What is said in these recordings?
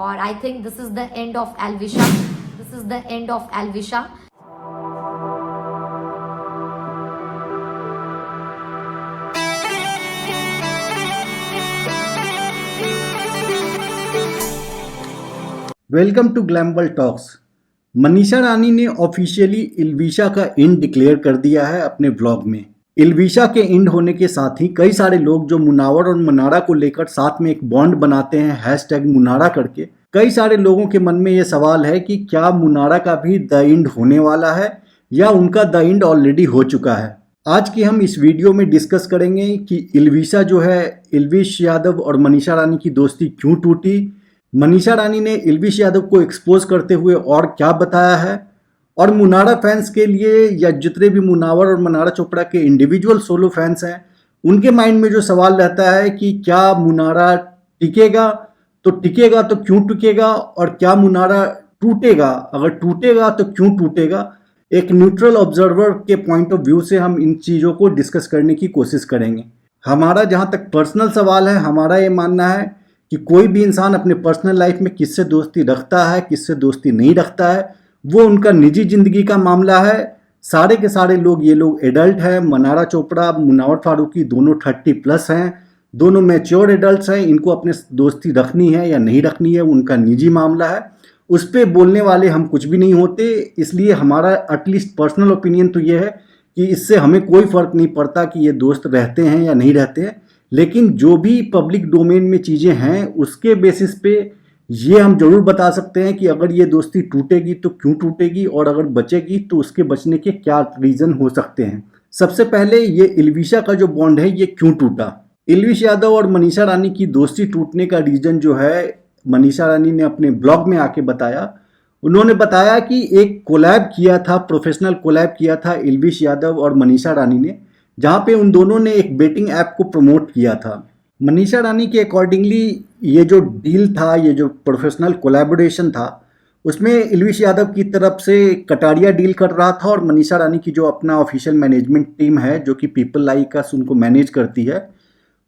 और I think this is the end of Elvisha. This is the end of Elvisha. Welcome to Glamworld talks. Manisha Rani ने officially इल्विशा का and declare कर दिया है अपने व्लॉग में. इल्विशा के एंड होने के साथ ही कई सारे लोग जो मुनावर और मुनारा को लेकर साथ में एक बॉन्ड बनाते हैं हैशटैग मुनारा करके, कई सारे लोगों के मन में ये सवाल है कि क्या मुनारा का भी द एंड होने वाला है या उनका द एंड ऑलरेडी हो चुका है. आज की हम इस वीडियो में डिस्कस करेंगे कि इल्विशा जो है, इल्विश यादव और मनीषा रानी की दोस्ती क्यों टूटी, मनीषा रानी ने इल्विश यादव को एक्सपोज करते हुए और क्या बताया है, और मुनारा फैंस के लिए या जितने भी मुनावर और मनारा चोपड़ा के इंडिविजुअल सोलो फैंस हैं उनके माइंड में जो सवाल रहता है कि क्या मुनारा टिकेगा तो क्यों टिकेगा, और क्या मुनारा टूटेगा, अगर टूटेगा तो क्यों टूटेगा. एक न्यूट्रल ऑब्जर्वर के पॉइंट ऑफ व्यू से हम इन चीज़ों को डिस्कस करने की कोशिश करेंगे. हमारा जहाँ तक पर्सनल सवाल है, हमारा ये मानना है कि कोई भी इंसान अपने पर्सनल लाइफ में किससे दोस्ती रखता है, किससे दोस्ती नहीं रखता है, वो उनका निजी जिंदगी का मामला है. सारे के सारे लोग, ये लोग एडल्ट हैं. मनारा चोपड़ा, मुनावर फारूकी दोनों 30+ हैं, दोनों मैच्योर एडल्ट्स हैं. इनको अपने दोस्ती रखनी है या नहीं रखनी है उनका निजी मामला है. उस पर बोलने वाले हम कुछ भी नहीं होते. इसलिए हमारा एटलीस्ट पर्सनल ओपिनियन तो ये है कि इससे हमें कोई फ़र्क नहीं पड़ता कि ये दोस्त रहते हैं या नहीं रहते हैं. लेकिन जो भी पब्लिक डोमेन में चीज़ें हैं उसके बेसिस पे ये हम जरूर बता सकते हैं कि अगर ये दोस्ती टूटेगी तो क्यों टूटेगी, और अगर बचेगी तो उसके बचने के क्या रीज़न हो सकते हैं. सबसे पहले ये इल्विशा का जो बॉन्ड है ये क्यों टूटा. इल्विश यादव और मनीषा रानी की दोस्ती टूटने का रीज़न जो है, मनीषा रानी ने अपने ब्लॉग में आके बताया. उन्होंने बताया कि एक कोलैब किया था, प्रोफेशनल कोलैब किया था इल्विश यादव और मनीषा रानी ने, जहाँ पे उन दोनों ने एक बेटिंग ऐप को प्रमोट किया था. मनीषा रानी के अकॉर्डिंगली ये जो डील था, ये जो प्रोफेशनल कोलैबोरेशन था, उसमें इल्विश यादव की तरफ से कटारिया डील कर रहा था और मनीषा रानी की जो अपना ऑफिशियल मैनेजमेंट टीम है जो कि पीपल लाइक अस उनको मैनेज करती है,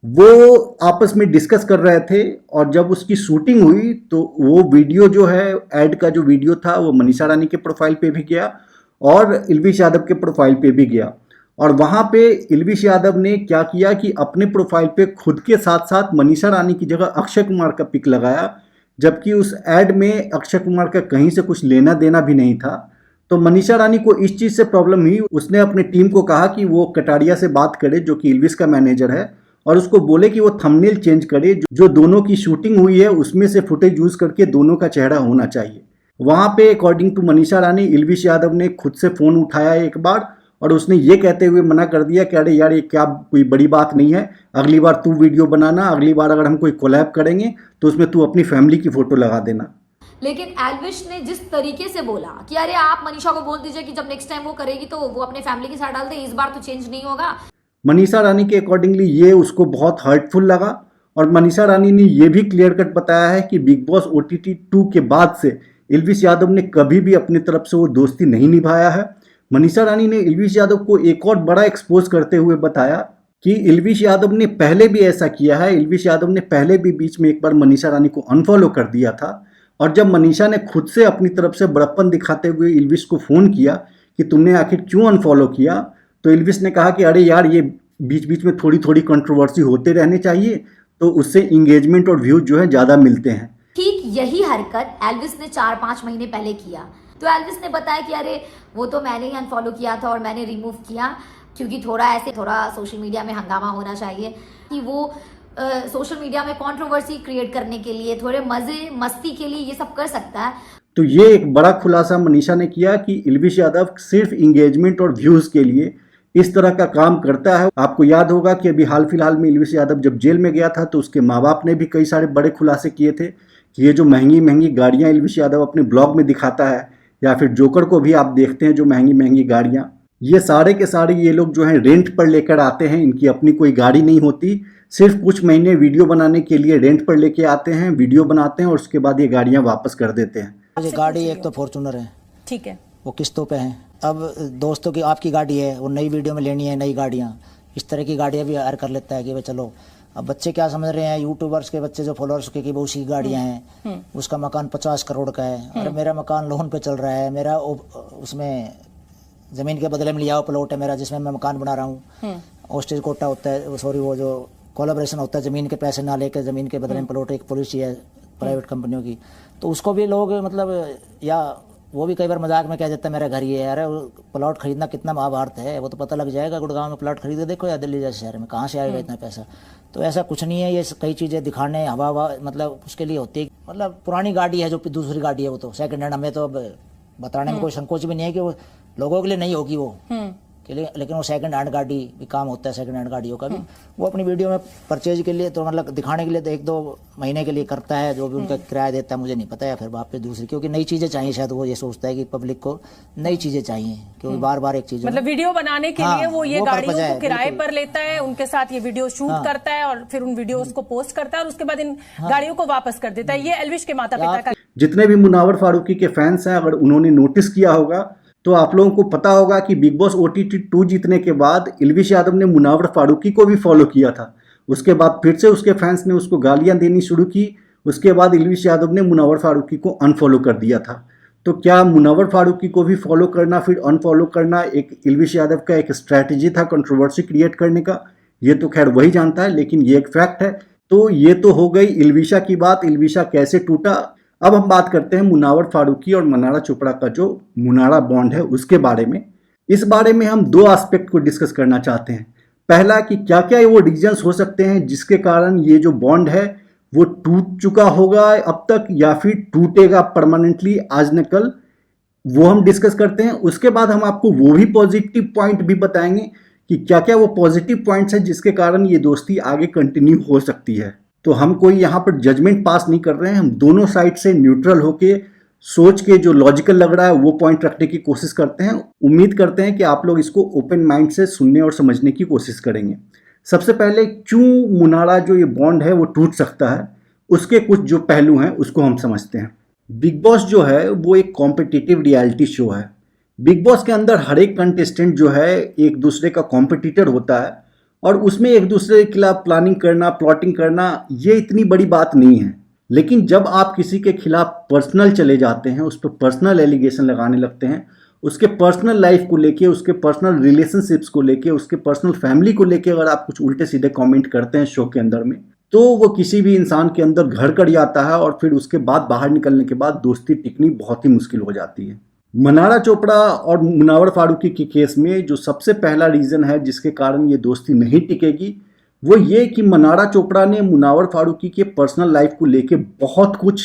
वो आपस में डिस्कस कर रहे थे. और जब उसकी शूटिंग हुई तो वो वीडियो जो है, ऐड का जो वीडियो था, वो मनीषा रानी के प्रोफाइल पे भी गया और इल्विश यादव के प्रोफाइल पे भी गया. और वहाँ पे इल्विश यादव ने क्या किया कि अपने प्रोफाइल पे खुद के साथ साथ मनीषा रानी की जगह अक्षय कुमार का पिक लगाया, जबकि उस ऐड में अक्षय कुमार का कहीं से कुछ लेना देना भी नहीं था. तो मनीषा रानी को इस चीज़ से प्रॉब्लम हुई. उसने अपने टीम को कहा कि वो कटारिया से बात करे जो कि इल्विश का मैनेजर है, और उसको बोले कि वो थंबनेल चेंज करे, जो दोनों की शूटिंग हुई है उसमें से फुटेज यूज़ करके दोनों का चेहरा होना चाहिए. वहाँ पे अकॉर्डिंग टू मनीषा रानी, इल्विश यादव ने खुद से फ़ोन उठाया एक बार और उसने ये कहते हुए मना कर दिया कि अरे यार ये क्या कोई बड़ी बात नहीं है, अगली बार तू वीडियो बनाना, अगली बार अगर हम कोई कोलैब करेंगे तो उसमें तू अपनी फैमिली की फ़ोटो लगा देना. लेकिन एल्विश ने जिस तरीके से बोला कि अरे आप मनीषा को बोल दीजिए कि जब नेक्स्ट टाइम वो करेगी तो वो अपने फैमिली के साथ डाल दे, इस बार तो चेंज नहीं होगा. मनीषा रानी के अकॉर्डिंगली ये उसको बहुत हर्टफुल लगा. और मनीषा रानी ने ये भी क्लियर कट बताया है कि बिग बॉस OTT 2 के बाद से इल्विश यादव ने कभी भी अपनी तरफ से वो दोस्ती नहीं निभाया है. मनीषा रानी ने इल्विश यादव को एक और बड़ा एक्सपोज करते हुए बताया कि इल्विश यादव ने पहले भी ऐसा किया है. इल्विश यादव ने पहले भी बीच में एक बार मनीषा रानी को अनफॉलो कर दिया था, और जब मनीषा ने खुद से अपनी तरफ से बड़प्पन दिखाते हुए इल्विश को फ़ोन किया कि तुमने आखिर क्यों अनफॉलो किया, तो इल्विश ने कहा कि अरे यार ये बीच बीच में थोड़ी थोड़ी कंट्रोवर्सी होते रहने चाहिए, तो उससे इंगेजमेंट और व्यूज जो है ज़्यादा मिलते हैं. ठीक यही हरकत एल्विस ने 4-5 महीने पहले किया. तो एल्विस ने बताया कि अरे वो तो मैंने ही अनफॉलो किया था और मैंने रिमूव किया क्योंकि थोड़ा सोशल मीडिया में हंगामा होना चाहिए, कि वो सोशल मीडिया में कंट्रोवर्सी क्रिएट करने के लिए, थोड़े मजे मस्ती के लिए ये सब कर सकता है. तो ये एक बड़ा खुलासा मनीषा ने किया कि इल्विश यादव सिर्फ इंगेजमेंट और व्यूज़ के लिए इस तरह का काम करता है. आपको याद होगा कि अभी हाल फिलहाल में इल्विश यादव जब जेल में गया था तो उसके माँ बाप ने भी कई सारे बड़े खुलासे किए थे कि ये जो महंगी महंगी गाड़ियाँ इल्विश यादव अपने ब्लॉग में दिखाता है, या फिर जोकर को भी आप देखते हैं जो महंगी महंगी गाड़ियाँ, ये सारे के सारे ये लोग जो हैं रेंट पर लेकर आते हैं. इनकी अपनी कोई गाड़ी नहीं होती, सिर्फ कुछ महीने वीडियो बनाने के लिए रेंट पर लेके आते हैं, वीडियो बनाते हैं और उसके बाद ये गाड़ियाँ वापस कर देते हैं. ये गाड़ी एक तो फॉर्चूनर है, ठीक है, वो किस्तों पे है. अब दोस्तों की आपकी गाड़ी है, वो नई वीडियो में लेनी है नई गाड़ियाँ, इस तरह की गाड़ियाँ भी हायर कर लेता है कि भाई चलो अब बच्चे क्या समझ रहे हैं, यूट्यूबर्स के बच्चे जो फॉलोअर्स के कि वो उसी गाड़ियाँ हैं, उसका मकान 50 करोड़ का है, अरे मेरा मकान लोन पे चल रहा है, मेरा उसमें ज़मीन के बदले में लिया हुआ प्लॉट है मेरा जिसमें मैं मकान बना रहा हूँ। ऑस्टेज कोटा होता है, सॉरी वो जो कोलैबोरेशन होता है, ज़मीन के पैसे ना लेकर ज़मीन के बदले में प्लॉट, एक पॉलिसी है प्राइवेट कंपनियों की, तो उसको भी लोग मतलब, या वो भी कई बार मजाक में कह देता है मेरा घर ये है। अरे प्लॉट खरीदना कितना महाभारत है, वो तो पता लग जाएगा। गुड़गांव में प्लॉट खरीदे देखो या दिल्ली जैसे शहर में, कहाँ से आएगा इतना पैसा। तो ऐसा कुछ नहीं है, ये कई चीज़ें दिखाने हवा मतलब उसके लिए होती है। मतलब पुरानी गाड़ी है जो दूसरी गाड़ी है, वो तो सेकंड हैंड, हमें तो अब बताने में कोई संकोच भी नहीं है कि वो लोगों के लिए नहीं होगी वो के लिए, लेकिन वो सेकंड हैंड गाड़ी भी काम होता है, सेकंड हैंड गाड़ियों का भी वो अपनी वीडियो में परचेज के लिए तो मतलब दिखाने के लिए तो 1-2 महीने के लिए करता है, जो भी उनका किराया देता है मुझे नहीं पता, या फिर वापस दूसरी, क्योंकि नई चीज़ें चाहिए। शायद वो ये सोचता है कि पब्लिक को नई चीज़ें चाहिए, क्योंकि बार बार एक चीज़ मतलब वीडियो बनाने के लिए वो ये गाड़ियों को किराए पर लेता है, उनके साथ ये वीडियो शूट करता है और फिर उन वीडियोस को पोस्ट करता है और उसके बाद इन गाड़ियों को वापस कर देता है। ये एल्विश के माता पिता का। जितने भी मुनावर फारूकी के फैंस हैं, अगर उन्होंने नोटिस किया होगा तो आप लोगों को पता होगा कि बिग बॉस OTT 2 जीतने के बाद इल्विश यादव ने मुनावर फारूकी को भी फॉलो किया था। उसके बाद फिर से उसके फैंस ने उसको गालियां देनी शुरू की। उसके बाद इल्विश यादव ने मुनावर फारूकी को अनफॉलो कर दिया था। तो क्या मुनावर फारूकी को भी फॉलो करना फिर अनफॉलो करना एक इल्विश यादव का एक स्ट्रैटेजी था कंट्रोवर्सी क्रिएट करने का? ये तो खैर वही जानता है, लेकिन ये एक फैक्ट है। तो ये तो हो गई इल्विशा की बात, इल्विशा कैसे टूटा। अब हम बात करते हैं मुनावर फारूकी और मनारा चोपड़ा का जो मुनारा बॉन्ड है उसके बारे में। इस बारे में हम 2 एस्पेक्ट को डिस्कस करना चाहते हैं। पहला कि क्या क्या वो रीजंस हो सकते हैं जिसके कारण ये जो बॉन्ड है वो टूट चुका होगा अब तक, या फिर टूटेगा परमानेंटली आज न कल, वो हम डिस्कस करते हैं। उसके बाद हम आपको वो भी पॉजिटिव पॉइंट भी बताएंगे कि क्या क्या वो पॉजिटिव पॉइंट्स हैं जिसके कारण ये दोस्ती आगे कंटिन्यू हो सकती है। तो हम कोई यहाँ पर जजमेंट पास नहीं कर रहे हैं, हम दोनों साइड से न्यूट्रल होके सोच के जो लॉजिकल लग रहा है वो पॉइंट रखने की कोशिश करते हैं। उम्मीद करते हैं कि आप लोग इसको ओपन माइंड से सुनने और समझने की कोशिश करेंगे। सबसे पहले क्यों मुनारा जो ये बॉन्ड है वो टूट सकता है, उसके कुछ जो पहलू हैं उसको हम समझते हैं। बिग बॉस जो है वो एक कॉम्पिटिटिव रियलिटी शो है। बिग बॉस के अंदर हर एक कंटेस्टेंट जो है एक दूसरे का कॉम्पिटिटर होता है और उसमें एक दूसरे के खिलाफ प्लानिंग करना, प्लॉटिंग करना, ये इतनी बड़ी बात नहीं है। लेकिन जब आप किसी के खिलाफ पर्सनल चले जाते हैं, उस पर पर्सनल एलिगेशन लगाने लगते हैं, उसके पर्सनल लाइफ को लेके, उसके पर्सनल रिलेशनशिप्स को लेके, उसके पर्सनल फैमिली को लेके अगर आप कुछ उल्टे सीधे कमेंट करते हैं शो के अंदर में, तो वो किसी भी इंसान के अंदर घर कर जाता है और फिर उसके बाद बाहर निकलने के बाद दोस्ती टिकनी बहुत ही मुश्किल हो जाती है। मनारा चोपड़ा और मुनावर फारूकी के केस में जो सबसे पहला रीज़न है जिसके कारण ये दोस्ती नहीं टिकेगी वो ये कि मनारा चोपड़ा ने मुनावर फारूकी के पर्सनल लाइफ को लेके बहुत कुछ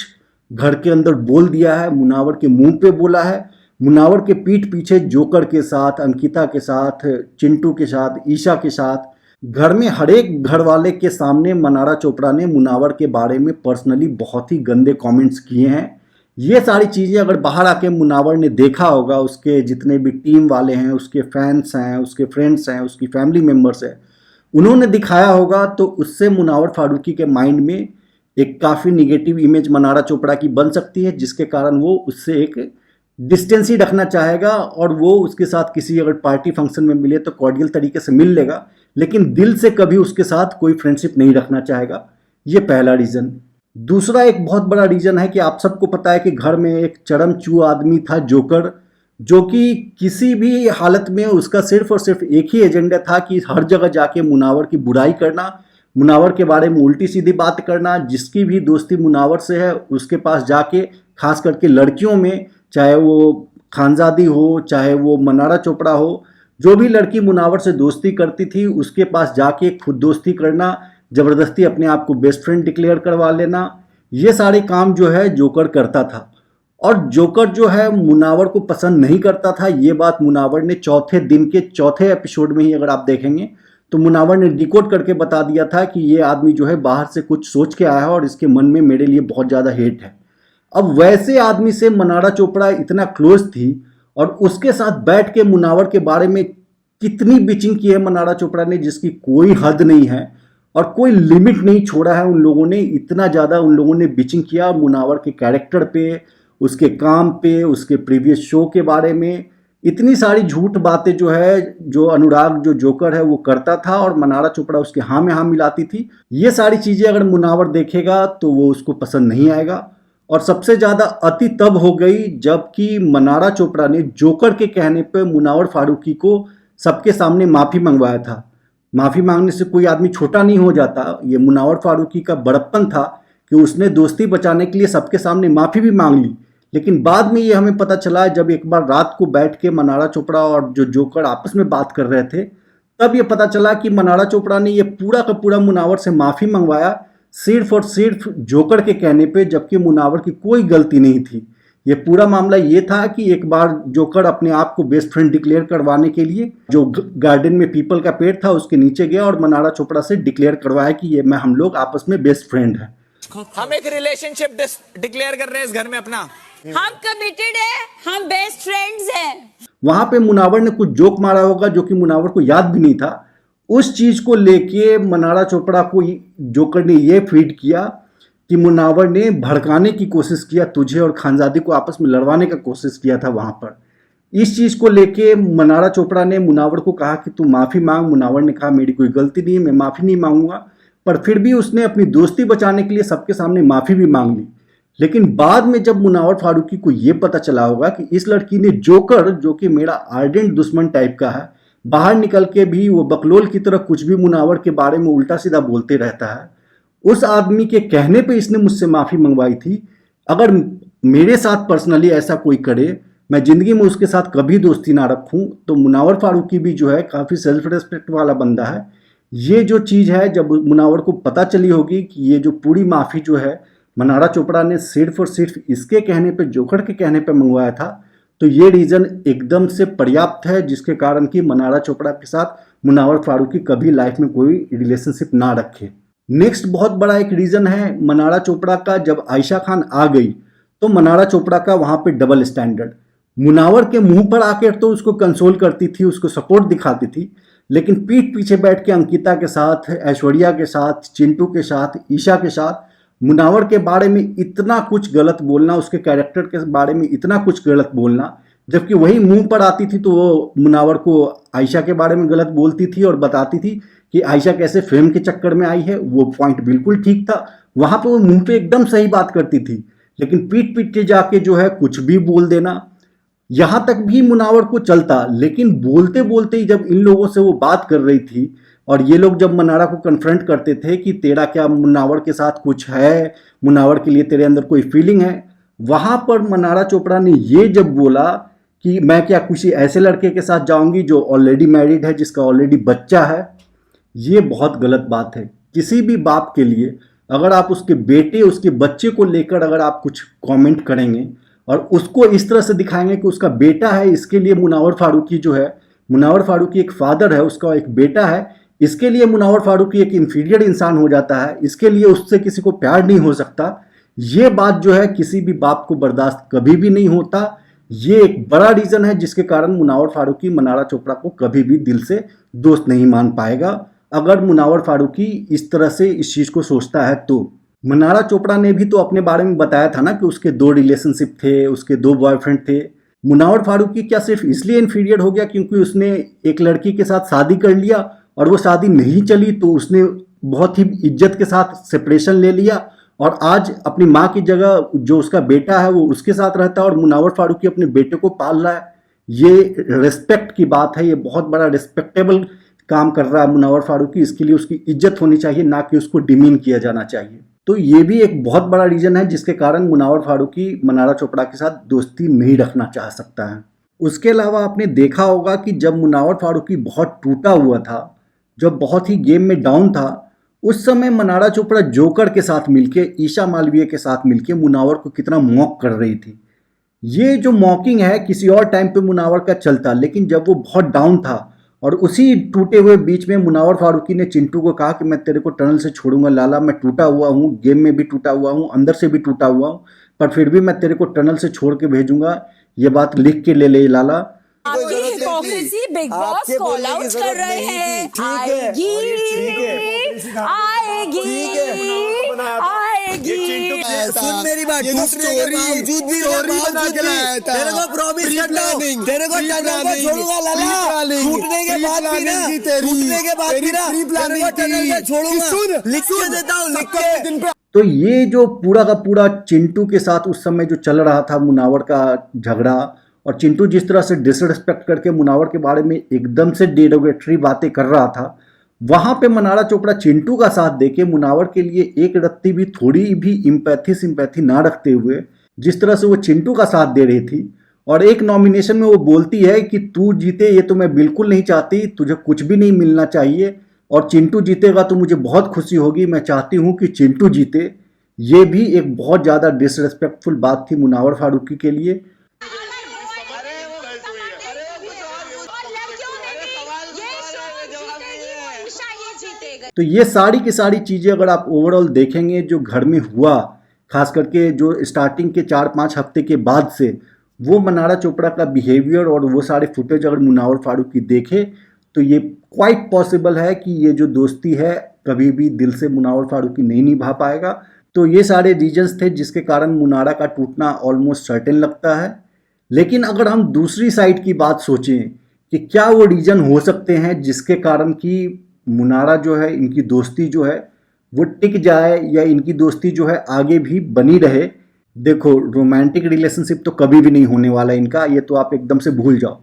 घर के अंदर बोल दिया है, मुनावर के मुंह पे बोला है, मुनावर के पीठ पीछे जोकर के साथ, अंकिता के साथ, चिंटू के साथ, ईशा के साथ, घर में हर एक घर वाले के सामने मनारा चोपड़ा ने मुनावर के बारे में पर्सनली बहुत ही गंदे कमेंट्स किए हैं। ये सारी चीज़ें अगर बाहर आके मुनावर ने देखा होगा, उसके जितने भी टीम वाले हैं, उसके फैंस हैं, उसके फ्रेंड्स हैं, उसकी फैमिली मेम्बर्स हैं, उन्होंने दिखाया होगा, तो उससे मुनावर फारूकी के माइंड में एक काफ़ी निगेटिव इमेज मनारा चोपड़ा की बन सकती है, जिसके कारण वो उससे एक डिस्टेंस ही रखना चाहेगा और वो उसके साथ किसी अगर पार्टी फंक्शन में मिले तो कॉर्डियल तरीके से मिल लेगा, लेकिन दिल से कभी उसके साथ कोई फ्रेंडशिप नहीं रखना चाहेगा। ये पहला रीज़न। दूसरा एक बहुत बड़ा रीज़न है कि आप सबको पता है कि घर में एक चरमचू आदमी था जोकर, जो कि किसी भी हालत में उसका सिर्फ और सिर्फ एक ही एजेंडा था कि हर जगह जाके मुनावर की बुराई करना, मुनावर के बारे में उल्टी सीधी बात करना, जिसकी भी दोस्ती मुनावर से है उसके पास जाके, खास करके लड़कियों में, चाहे वो खानजादी हो, चाहे वो मनारा चोपड़ा हो, जो भी लड़की मुनावर से दोस्ती करती थी उसके पास जाके खुद दोस्ती करना, ज़बरदस्ती अपने आप को बेस्ट फ्रेंड डिक्लेयर करवा लेना, ये सारे काम जो है जोकर करता था। और जोकर जो है मुनावर को पसंद नहीं करता था। ये बात मुनावर ने चौथे दिन के चौथे एपिसोड में ही अगर आप देखेंगे तो मुनावर ने डिकोड करके बता दिया था कि ये आदमी जो है बाहर से कुछ सोच के आया है और इसके मन में मेरे लिए बहुत ज़्यादा हेट है। अब वैसे आदमी से मनारा चोपड़ा इतना क्लोज थी और उसके साथ बैठ के मुनावर के बारे में कितनी बिचिंग की है मनारा चोपड़ा ने, जिसकी कोई हद नहीं है और कोई लिमिट नहीं छोड़ा है। उन लोगों ने इतना ज़्यादा उन लोगों ने बिचिंग किया मुनावर के कैरेक्टर पे, उसके काम पे, उसके प्रीवियस शो के बारे में, इतनी सारी झूठ बातें जो है, जो अनुराग जो जोकर है वो करता था और मनारा चोपड़ा उसके हाँ में हाँ मिलाती थी। ये सारी चीजें अगर मुनावर देखेगा तो वो उसको पसंद नहीं आएगा। और सबसे ज्यादा अति तब हो गई जबकि मनारा चोपड़ा ने जोकर के कहने पे मुनावर फारूकी को सबके सामने माफी मंगवाया था। माफी मांगने से कोई आदमी छोटा नहीं हो जाता। ये मुनावर फारूकी का बड़प्पन था कि उसने दोस्ती बचाने के लिए सबके सामने माफी भी मांग ली। लेकिन बाद में ये हमें पता चला जब एक बार रात को बैठ के मनारा चोपड़ा और जो जोकर आपस में बात कर रहे थे, तब ये पता चला कि मनारा चोपड़ा ने ये पूरा का पूरा मुनावर से माफी मंगवाया सिर्फ और सिर्फ जोकर के कहने पे, जबकि मुनावर की कोई गलती नहीं थी। ये पूरा मामला ये था कि एक बार जोकर अपने आप को बेस्ट फ्रेंड डिक्लेयर करवाने के लिए जो गार्डन में पीपल का पेड़ था उसके नीचे गया और मनारा चोपड़ा से डिक्लेयर करवाया कि ये हम लोग आपस में बेस्ट फ्रेंड हैं। हम एक रिलेशनशिप डिक्लेयर कर रहे हैं इस घर में अपना। हम कमिटेड है, हम बेस्ट फ्रेंड्स हैं। वहां पे मुनावर ने कुछ जोक मारा होगा जो कि मुनावर को याद भी नहीं था। उस चीज को लेके मनारा चोपड़ा को जोकर ने ये फीड किया कि मुनावर ने भड़काने की कोशिश किया, तुझे और खानजादी को आपस में लड़वाने का कोशिश किया था वहां पर। इस चीज को लेके मनारा चोपड़ा ने मुनावर को कहा कि तू माफी मांग। मुनावर ने कहा मेरी कोई गलती नहीं है, मैं माफी नहीं मांगूंगा। पर फिर भी उसने अपनी दोस्ती बचाने के लिए सबके सामने माफी भी मांग ली। लेकिन बाद में जब मुनावर फारूकी को यह पता चला होगा कि इस लड़की ने जोकर, जो कि मेरा आर्डेंट दुश्मन टाइप का है, बाहर निकल के भी वो बकलोल की तरह कुछ भी मुनावर के बारे में उल्टा सीधा बोलते रहता है, उस आदमी के कहने पे इसने मुझसे माफी मंगवाई थी। अगर मेरे साथ पर्सनली ऐसा कोई करे, मैं जिंदगी में उसके साथ कभी दोस्ती ना रखूं। तो मुनावर फारूकी भी जो है काफी सेल्फ रेस्पेक्ट वाला बंदा है। ये जो चीज है, जब मुनावर को पता चली होगी कि ये जो पूरी माफी जो है मनारा चोपड़ा ने सिर्फ और सिर्फ इसके कहने पे, जोकर के कहने पे मंगवाया था, तो ये रीजन एकदम से पर्याप्त है जिसके कारण कि मनारा चोपड़ा के साथ मुनावर फारूकी कभी लाइफ में कोई रिलेशनशिप ना रखे। नेक्स्ट बहुत बड़ा एक रीजन है मनारा चोपड़ा का, जब आयशा खान आ गई तो मनारा चोपड़ा का वहां पे डबल स्टैंडर्ड। मुनावर के मुंह पर आकर तो उसको कंसोल करती थी, उसको सपोर्ट दिखाती थी, लेकिन पीठ पीछे बैठ के अंकिता के साथ, ऐश्वर्या के साथ, चिंटू के साथ, ईशा के साथ मुनावर के बारे में इतना कुछ गलत बोलना, उसके कैरेक्टर के बारे में इतना कुछ गलत बोलना, जबकि वही मुंह पर आती थी तो वो मुनावर को आयशा के बारे में गलत बोलती थी और बताती थी कि आयशा कैसे फेम के चक्कर में आई है। वो पॉइंट बिल्कुल ठीक था, वहां पे वो मुंह पे एकदम सही बात करती थी, लेकिन पीठ पीछे जाके जो है कुछ भी बोल देना, यहां तक भी मुनावर को चलता। लेकिन बोलते बोलते ही जब इन लोगों से वो बात कर रही थी और ये लोग जब मनारा को कन्फ्रंट करते थे कि तेरा क्या मुनावर के साथ कुछ है, मुनावर के लिए तेरे अंदर कोई फीलिंग है, वहां पर मनारा चोपड़ा ने ये जब बोला कि मैं क्या किसी ऐसे लड़के के साथ जाऊंगी जो ऑलरेडी मैरिड है, जिसका ऑलरेडी बच्चा है, ये बहुत गलत बात है। किसी भी बाप के लिए अगर आप उसके बेटे, उसके बच्चे को लेकर अगर आप कुछ कमेंट करेंगे और उसको इस तरह से दिखाएंगे कि उसका बेटा है, इसके लिए मुनावर फारूकी जो है, मुनावर फारूकी एक फादर है, उसका एक बेटा है, इसके लिए मुनावर फारूकी एक इंफीरियर इंसान हो जाता है, इसके लिए उससे किसी को प्यार नहीं हो सकता, ये बात जो है किसी भी बाप को बर्दाश्त कभी भी नहीं होता। ये एक बड़ा रीजन है जिसके कारण मुनावर फारूकी मनारा चोपड़ा को कभी भी दिल से दोस्त नहीं मान पाएगा। अगर मुनावर फारूकी इस तरह से इस चीज को सोचता है तो मनारा चोपड़ा ने भी तो अपने बारे में बताया था ना कि उसके 2 रिलेशनशिप थे, उसके 2 बॉयफ्रेंड थे। मुनावर फारूकी क्या सिर्फ इसलिए इंफीरियर हो गया क्योंकि उसने एक लड़की के साथ शादी कर लिया और वो शादी नहीं चली तो उसने बहुत ही इज्जत के साथ सेपरेशन ले लिया और आज अपनी माँ की जगह जो उसका बेटा है वो उसके साथ रहता है और मुनावर फारूकी अपने बेटे को पाल रहा है। ये रिस्पेक्ट की बात है, ये बहुत बड़ा रिस्पेक्टेबल काम कर रहा है मुनावर फारूकी। इसके लिए उसकी इज्जत होनी चाहिए, ना कि उसको डिमीन किया जाना चाहिए। तो ये भी एक बहुत बड़ा रीजन है जिसके कारण मुनावर फारूकी मनारा चोपड़ा के साथ दोस्ती नहीं रखना चाह सकता है। उसके अलावा आपने देखा होगा कि जब मुनावर फारूकी बहुत टूटा हुआ था, जब बहुत ही गेम में डाउन था, उस समय मनारा चोपड़ा जोकर के साथ मिलके, ईशा मालवीय के साथ मिलके मुनावर को कितना मॉक कर रही थी। ये जो मॉकिंग है किसी और टाइम पे मुनावर का चलता, लेकिन जब वो बहुत डाउन था और उसी टूटे हुए बीच में मुनावर फारूकी ने चिंटू को कहा कि मैं तेरे को टनल से छोड़ूंगा लाला, मैं टूटा हुआ हूँ, गेम में भी टूटा हुआ हूँ, अंदर से भी टूटा हुआ हूँ, पर फिर भी मैं तेरे को टनल से छोड़ के भेजूंगा, ये बात लिख के ले लाला। आपकी hypocrisy big boss call out कर रहे हैं। आएगी सुन मेरी बात, टूटने के बावजूद भी तेरे को प्रॉमिस करता हूँ, तेरे को टनल को छोड़ूंगा लाला, टूटने के बाद भी ना, टूटने के बाद भी ना, तेरे को टनल को छोड़ूंगा, लिख के देता हूँ, लिख के। तो ये जो पूरा का पूरा चिंटू के साथ उस समय जो चल रहा था मुनावर का झगड़ा, और चिंटू जिस तरह से डिसरिस्पेक्ट करके मुनावर के बारे में एकदम से डेरोगेटरी बातें कर रहा था, वहां पे मनारा चोपड़ा चिंटू का साथ देके मुनावर के लिए एक रत्ती भी थोड़ी भी सिंपैथी ना रखते हुए जिस तरह से वो चिंटू का साथ दे रही थी, और एक नॉमिनेशन में वो बोलती है कि तू जीते ये तो मैं बिल्कुल नहीं चाहती, तुझे कुछ भी नहीं मिलना चाहिए, और चिंटू जीतेगा तो मुझे बहुत खुशी होगी, मैं चाहती हूँ कि चिंटू जीते। ये भी एक बहुत ज़्यादा डिसरिस्पेक्टफुल बात थी मुनावर फारूकी के लिए। तो ये सारी की सारी चीज़ें अगर आप ओवरऑल देखेंगे जो घर में हुआ, खास करके जो स्टार्टिंग के 4-5 हफ्ते के बाद से, वो मनारा चोपड़ा का बिहेवियर और वो सारे फुटेज अगर मुनावर फारूकी देखे तो ये क्वाइट पॉसिबल है कि ये जो दोस्ती है कभी भी दिल से मुनावर फारूकी नहीं निभा पाएगा। तो ये सारे रीजंस थे जिसके कारण मुनारा का टूटना ऑलमोस्ट सर्टेन लगता है। लेकिन अगर हम दूसरी साइड की बात सोचें कि क्या वो रीजन हो सकते हैं जिसके कारण कि मुनारा जो है, इनकी दोस्ती जो है वो टिक जाए या इनकी दोस्ती जो है आगे भी बनी रहे। देखो, रोमांटिक रिलेशनशिप तो कभी भी नहीं होने वाला इनका, ये तो आप एकदम से भूल जाओ,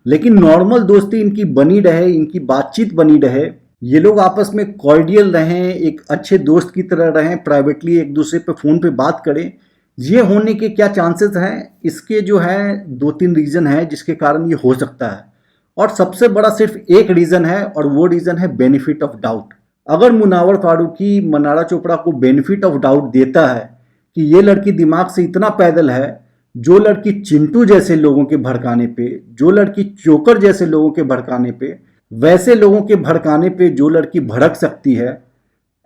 लेकिन नॉर्मल दोस्ती इनकी बनी रहे, इनकी बातचीत बनी रहे, ये लोग आपस में कॉर्डियल रहें, एक अच्छे दोस्त की तरह रहें, प्राइवेटली एक दूसरे पे फ़ोन पे बात करें। ये होने के क्या चांसेस हैं, इसके जो है 2-3 रीज़न है जिसके कारण ये हो सकता है। और सबसे बड़ा सिर्फ एक रीज़न है, और वो रीज़न है बेनिफिट ऑफ डाउट। अगर मुनावर फारूकी मनारा चोपड़ा को बेनिफिट ऑफ डाउट देता है कि ये लड़की दिमाग से इतना पैदल है, जो लड़की चिंटू जैसे लोगों के भड़काने पे, जो लड़की चोकर जैसे लोगों के भड़काने पे, वैसे लोगों के भड़काने पे जो लड़की भड़क सकती है,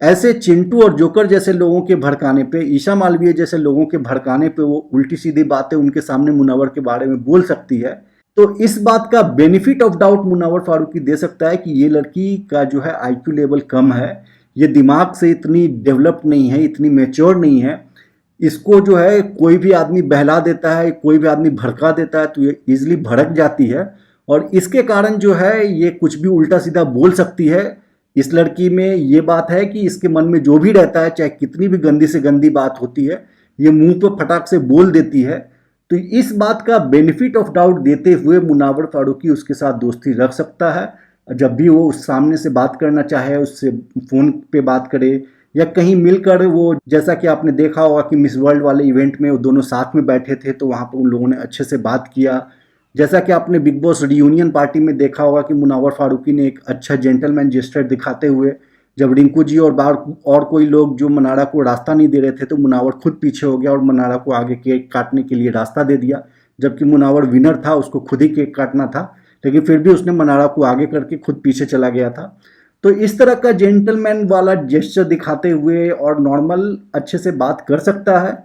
ऐसे चिंटू और जोकर जैसे लोगों के भड़काने पे, ईशा मालवीय जैसे लोगों के भड़काने पे वो उल्टी सीधी बातें उनके सामने मुनावर के बारे में बोल सकती है, तो इस बात का benefit of doubt Munawar Faruqui दे सकता है कि ये लड़की का जो है आईक्यू लेवल कम है, ये दिमाग से इतनी डेवलप नहीं है, इतनी मैच्योर नहीं है, इसको जो है कोई भी आदमी बहला देता है, कोई भी आदमी भड़का देता है तो ये ईजिली भड़क जाती है, और इसके कारण जो है ये कुछ भी उल्टा सीधा बोल सकती है। इस लड़की में ये बात है कि इसके मन में जो भी रहता है, चाहे कितनी भी गंदी से गंदी बात होती है, ये मुंह पर फटाक से बोल देती है। तो इस बात का बेनिफिट ऑफ डाउट देते हुए मुनावर फारूकी उसके साथ दोस्ती रख सकता है। जब भी वो उस सामने से बात करना चाहे, उससे फ़ोन पे बात करे या कहीं मिलकर, वो जैसा कि आपने देखा होगा कि मिस वर्ल्ड वाले इवेंट में वो दोनों साथ में बैठे थे तो वहाँ पर उन लोगों ने अच्छे से बात किया। जैसा कि आपने बिग बॉस रियूनियन पार्टी में देखा होगा कि मुनावर फारूकी ने एक अच्छा जेंटलमैन जेस्चर दिखाते हुए, जब रिंकू जी और कोई लोग जो मनारा को रास्ता नहीं दे रहे थे तो मुनावर खुद पीछे हो गया और मनारा को आगे केक काटने के लिए रास्ता दे दिया, जबकि मुनावर विनर था, उसको खुद ही केक काटना था, लेकिन फिर भी उसने मनारा को आगे करके खुद पीछे चला गया था। तो इस तरह का जेंटलमैन वाला जेस्चर दिखाते हुए और नॉर्मल अच्छे से बात कर सकता है।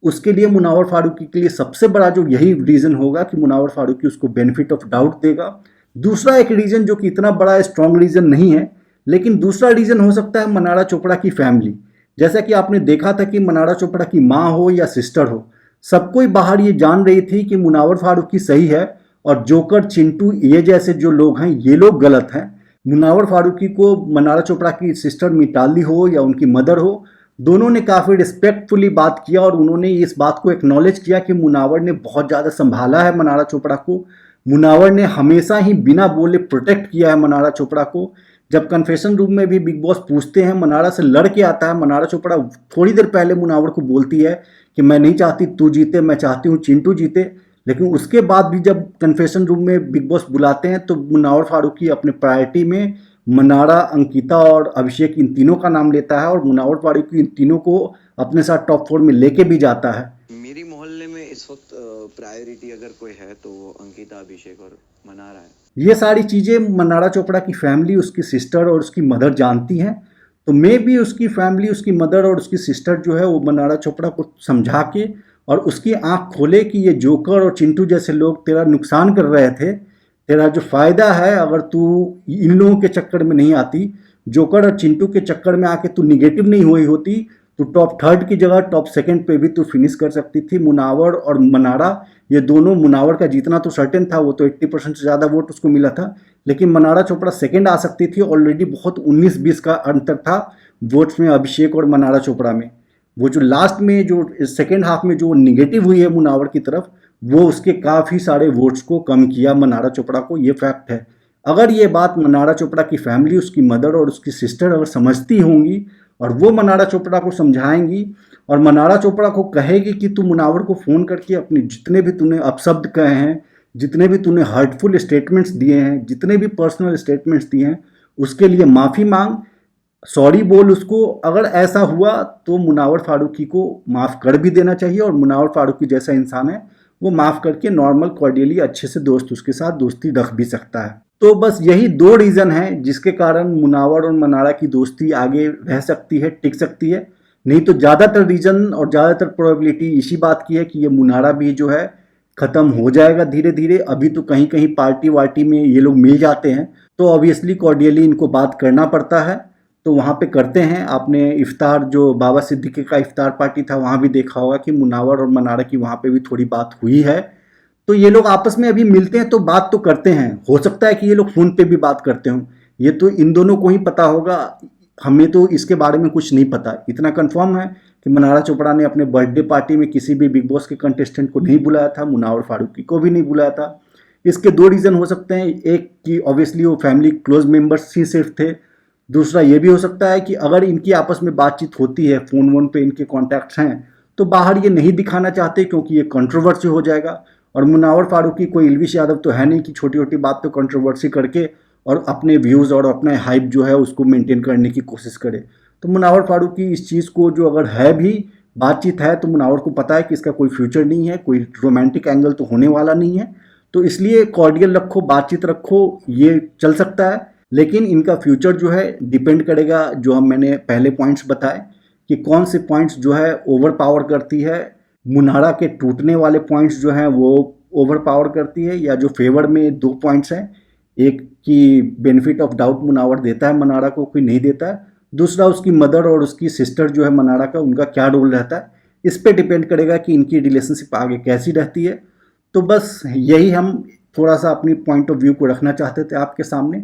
उसके लिए मुनावर फारूकी के लिए सबसे बड़ा जो यही रीज़न होगा कि मुनावर फारूकी उसको बेनिफिट ऑफ डाउट देगा। दूसरा एक रीज़न जो कि इतना बड़ा स्ट्रॉन्ग रीज़न नहीं है, लेकिन दूसरा रीज़न हो सकता है मनारा चोपड़ा की फैमिली। जैसा कि आपने देखा था कि मनारा चोपड़ा की माँ हो या सिस्टर हो, सब कोई बाहर ये जान रही थी कि मुनावर फारूकी सही है और जोकर, चिंटू, ये जैसे जो लोग हैं ये लोग गलत हैं। मुनावर फारूकी को मनारा चोपड़ा की सिस्टर मिताली हो या उनकी मदर हो, दोनों ने काफ़ी रिस्पेक्टफुली बात किया और उन्होंने इस बात को एक्नॉलेज किया कि मुनावर ने बहुत ज़्यादा संभाला है मनारा चोपड़ा को। मुनावर ने हमेशा ही बिना बोले प्रोटेक्ट किया है मनारा चोपड़ा को। जब कन्फेशन रूम में भी बिग बॉस पूछते हैं, मनारा से लड़ के आता है, मनारा चोपड़ा थोड़ी देर पहले मुनावर को बोलती है कि मैं नहीं चाहती तू जीते, मैं चाहती हूँ चिंटू जीते, लेकिन उसके बाद भी जब कन्फेशन रूम में बिग बॉस बुलाते हैं तो मुनावर फारूकी अपने प्रायोरिटी में मनारा, अंकिता और अभिषेक, इन तीनों का नाम लेता है और मुनावर फारूकी इन तीनों को अपने साथ टॉप 4 में लेके भी जाता है। मेरी मोहल्ले में इस वक्त प्रायोरिटी अगर कोई है तो वो अंकिता, अभिषेक और मनारा है। ये सारी चीज़ें मनारा चोपड़ा की फैमिली, उसकी सिस्टर और उसकी मदर जानती हैं, तो मे भी उसकी फैमिली, उसकी मदर और उसकी सिस्टर जो है वो मनारा चोपड़ा को समझा के और उसकी आंख खोले कि ये जोकर और चिंटू जैसे लोग तेरा नुकसान कर रहे थे, तेरा जो फ़ायदा है अगर तू इन लोगों के चक्कर में नहीं आती, जोकर और चिंटू के चक्कर में आके तू निगेटिव नहीं हुई होती, तो टॉप थर्ड की जगह टॉप सेकंड पे भी तो फिनिश कर सकती थी। मुनावर और मनारा ये दोनों, मुनावर का जीतना तो सर्टेन था, वो तो 80% से ज़्यादा वोट उसको मिला था, लेकिन मनारा चोपड़ा सेकंड आ सकती थी। ऑलरेडी बहुत 19-20 का अंतर था वोट्स में अभिषेक और मनारा चोपड़ा में। वो जो लास्ट में जो सेकेंड हाफ में जो निगेटिव हुई है मुनावर की तरफ, वो उसके काफ़ी सारे वोट्स को कम किया मनारा चोपड़ा को, ये फैक्ट है। अगर ये बात मनारा चोपड़ा की फैमिली, उसकी मदर और उसकी सिस्टर अगर समझती होंगी और वो मनारा चोपड़ा को समझाएंगी और मनारा चोपड़ा को कहेगी कि तू मुनावर को फ़ोन करके अपने जितने भी तूने अपशब्द कहे हैं, जितने भी तूने हर्टफुल स्टेटमेंट्स दिए हैं, जितने भी पर्सनल स्टेटमेंट्स दिए हैं, उसके लिए माफ़ी मांग, सॉरी बोल उसको। अगर ऐसा हुआ तो मुनावर फारूकी को माफ़ कर भी देना चाहिए और मुनावर फारूकी जैसा इंसान है वो माफ़ करके नॉर्मल कॉर्डियली अच्छे से दोस्त उसके साथ दोस्ती रख भी सकता है। तो बस यही 2 रीज़न हैं जिसके कारण मुनावर और मनारा की दोस्ती आगे रह सकती है, टिक सकती है। नहीं तो ज़्यादातर रीज़न और ज़्यादातर प्रोबेबिलिटी इसी बात की है कि ये मुनारा भी जो है ख़त्म हो जाएगा धीरे धीरे। अभी तो कहीं कहीं पार्टी वार्टी में ये लोग मिल जाते हैं तो ऑब्वियसली कॉर्डियली इनको बात करना पड़ता है, तो वहाँ पे करते हैं। आपने इफ्तार, जो बाबा सिद्दीकी का इफ्तार पार्टी था, वहाँ भी देखा होगा कि मुनावर और मनारा की वहाँ पे भी थोड़ी बात हुई है। तो ये लोग आपस में अभी मिलते हैं तो बात तो करते हैं। हो सकता है कि ये लोग फ़ोन पे भी बात करते हों, ये तो इन दोनों को ही पता होगा, हमें तो इसके बारे में कुछ नहीं पता। इतना कंफर्म है कि मनारा चोपड़ा ने अपने बर्थडे पार्टी में किसी भी बिग बॉस के कंटेस्टेंट को नहीं बुलाया था, मुनावर फारूकी को भी नहीं बुलाया था। इसके 2 रीज़न हो सकते हैं, एक कि ऑब्वियसली वो फैमिली क्लोज मेम्बर्स ही सिर्फ थे, दूसरा ये भी हो सकता है कि अगर इनकी आपस में बातचीत होती है, फ़ोन वोन पे इनके कॉन्टैक्ट्स हैं, तो बाहर ये नहीं दिखाना चाहते क्योंकि ये कंट्रोवर्सी हो जाएगा। और मुनावर फारूकी कोई इल्विश यादव तो है नहीं कि छोटी छोटी बात पे कंट्रोवर्सी करके और अपने व्यूज़ और अपने हाइप जो है उसको मेंटेन करने की कोशिश करे। तो मुनावर फारूकी इस चीज़ को, जो अगर है भी बातचीत है, तो मुनावर को पता है कि इसका कोई फ्यूचर नहीं है, कोई रोमांटिक एंगल तो होने वाला नहीं है, तो इसलिए कॉर्डियल रखो, बातचीत रखो, ये चल सकता है। लेकिन इनका फ्यूचर जो है डिपेंड करेगा, जो मैंने पहले पॉइंट्स बताए कि कौन से पॉइंट्स जो है ओवर पावर करती है। मुनारा के टूटने वाले पॉइंट्स जो हैं वो ओवर पावर करती है, या जो फेवर में 2 पॉइंट्स हैं, एक की बेनिफिट ऑफ डाउट मुनावर देता है मनारा को, कोई नहीं देता है। दूसरा उसकी मदर और उसकी सिस्टर जो है मनारा का, उनका क्या रोल रहता है, इस पे डिपेंड करेगा कि इनकी रिलेशनशिप आगे कैसी रहती है। तो बस यही हम थोड़ा सा अपनी पॉइंट ऑफ व्यू को रखना चाहते थे आपके सामने।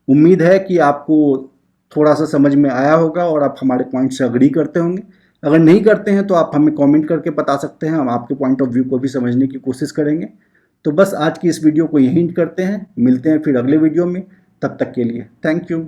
उम्मीद है कि आपको थोड़ा सा समझ में आया होगा और आप हमारे पॉइंट से अग्री करते होंगे। अगर नहीं करते हैं तो आप हमें कमेंट करके बता सकते हैं, हम आपके पॉइंट ऑफ व्यू को भी समझने की कोशिश करेंगे। तो बस आज की इस वीडियो को यहीं करते हैं, मिलते हैं फिर अगले वीडियो में, तब तक के लिए थैंक यू।